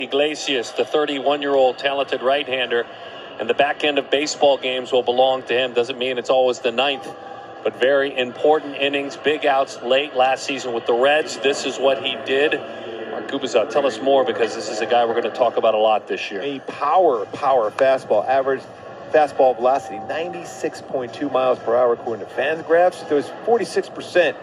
Iglesias, the 31-year-old talented right-hander, and the back end of baseball games will belong to him. Doesn't mean it's always the ninth, but very important innings, big outs late last season with the Reds. This is what he did. Mark Gubicza, tell us more, because this is a guy we're going to talk about a lot this year. A power fastball, average fastball velocity 96.2 miles per hour according to Fangraphs. There was 46%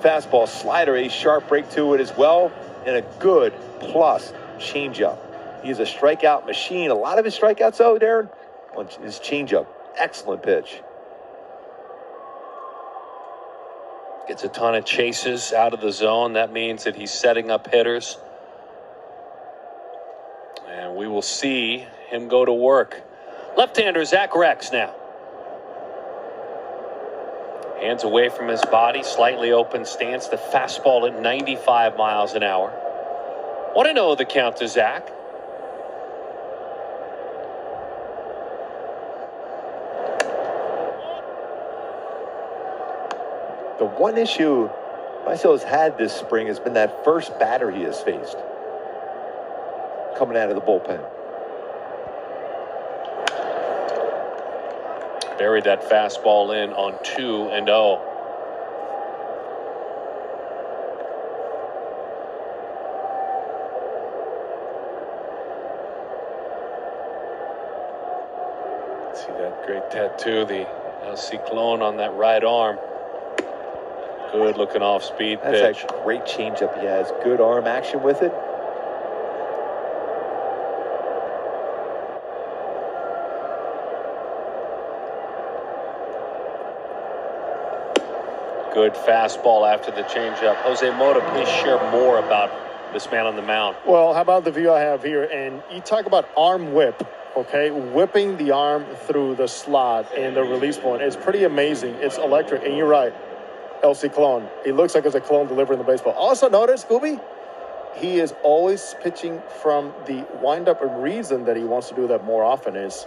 fastball slider, a sharp break to it as well, and a good plus changeup. He is a strikeout machine. A lot of his strikeouts, though, Darren, on his changeup. Excellent pitch. Gets a ton of chases out of the zone. That means that he's setting up hitters. And we will see him go to work. Left-hander Zach Rex now. Hands away from his body, slightly open stance. The fastball at 95 miles an hour. 1-0 the count to Zach. The one issue Marzo has had this spring has been that first batter he has faced coming out of the bullpen. Buried that fastball in on 2-0. See that great tattoo, the LC clone on that right arm. Good looking off speed pitch. That's a great changeup he has. Good arm action with it. Good fastball after the changeup. Jose Mota, please share more about this man on the mound. Well, how about the view I have here? And you talk about arm whip, okay? Whipping the arm through the slot and the release point. It's pretty amazing. It's electric. And you're right, LC clone. He looks like it's a clone delivering the baseball. Also notice, Scooby, he is always pitching from the windup. And reason that he wants to do that more often is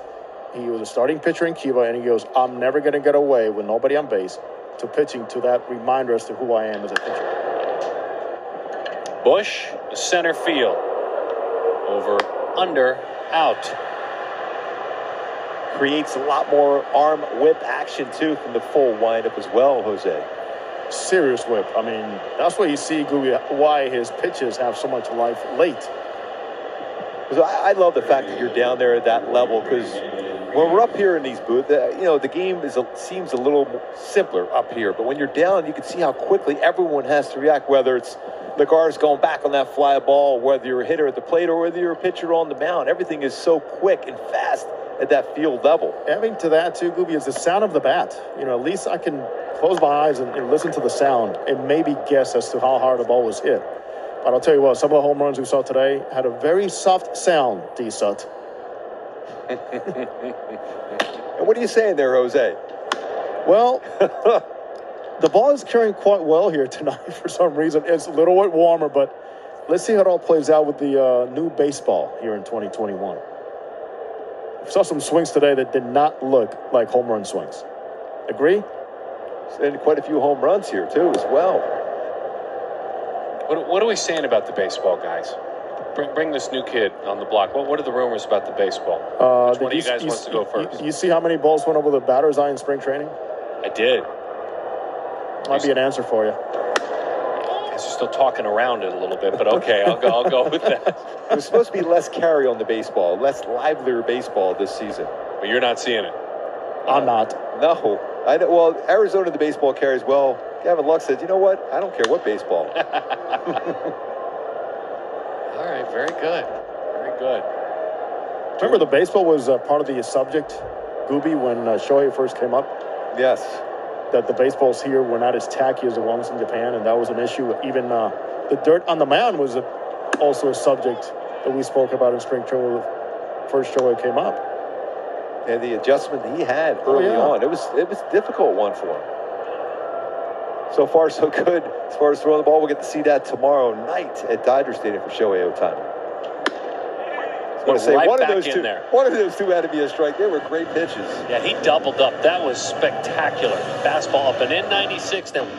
he was a starting pitcher in Cuba, and he goes, I'm never going to get away with nobody on base, to pitching to that reminder as to who I am as a pitcher. Bush, center field. Over, under, out. Creates a lot more arm whip action, too, from the full windup as well, Jose. Serious whip. I mean, that's why you see, Gooby, why his pitches have so much life late. So I love the fact that you're down there at that level, because when we're up here in these booths, the game seems a little simpler up here. But when you're down, you can see how quickly everyone has to react, whether it's Lagar's going back on that fly ball, whether you're a hitter at the plate, or whether you're a pitcher on the mound. Everything is so quick and fast at that field level. Adding to that, too, Gooby, is the sound of the bat. At least I can close my eyes and listen to the sound and maybe guess as to how hard the ball was hit. But I'll tell you what, some of the home runs we saw today had a very soft sound, D-Sut. And what are you saying there, Jose? Well, the ball is carrying quite well here tonight for some reason. It's a little bit warmer, but let's see how it all plays out with the new baseball here in 2021. We saw some swings today that did not look like home run swings. Agree? And quite a few home runs here, too, as well. What are we saying about the baseball, guys? Bring this new kid on the block. What are the rumors about the baseball? Which one of you guys wants to go first? You see how many balls went over the batter's eye in spring training? I did. Might be an answer for you. Guys are still talking around it a little bit, but okay, I'll go with that. There's supposed to be less carry on the baseball, less livelier baseball this season. But you're not seeing it. I'm not. No. Well, Arizona, the baseball carries well. Gavin Lux said, you know what? I don't care what baseball. All right, very good. Very good. Remember the baseball was part of the subject, Gooby, when Shohei first came up? Yes. That the baseballs here were not as tacky as the ones in Japan, and that was an issue. Even the dirt on the mound was also a subject that we spoke about in spring training when first Shohei came up. And the adjustment he had early on, it was a difficult one for him. So far, so good. As far as throwing the ball, we'll get to see that tomorrow night at Dodger Stadium for Shohei Ohtani. I want to say one of those two had to be a strike. They were great pitches. Yeah, he doubled up. That was spectacular. Fastball up and in 96. Then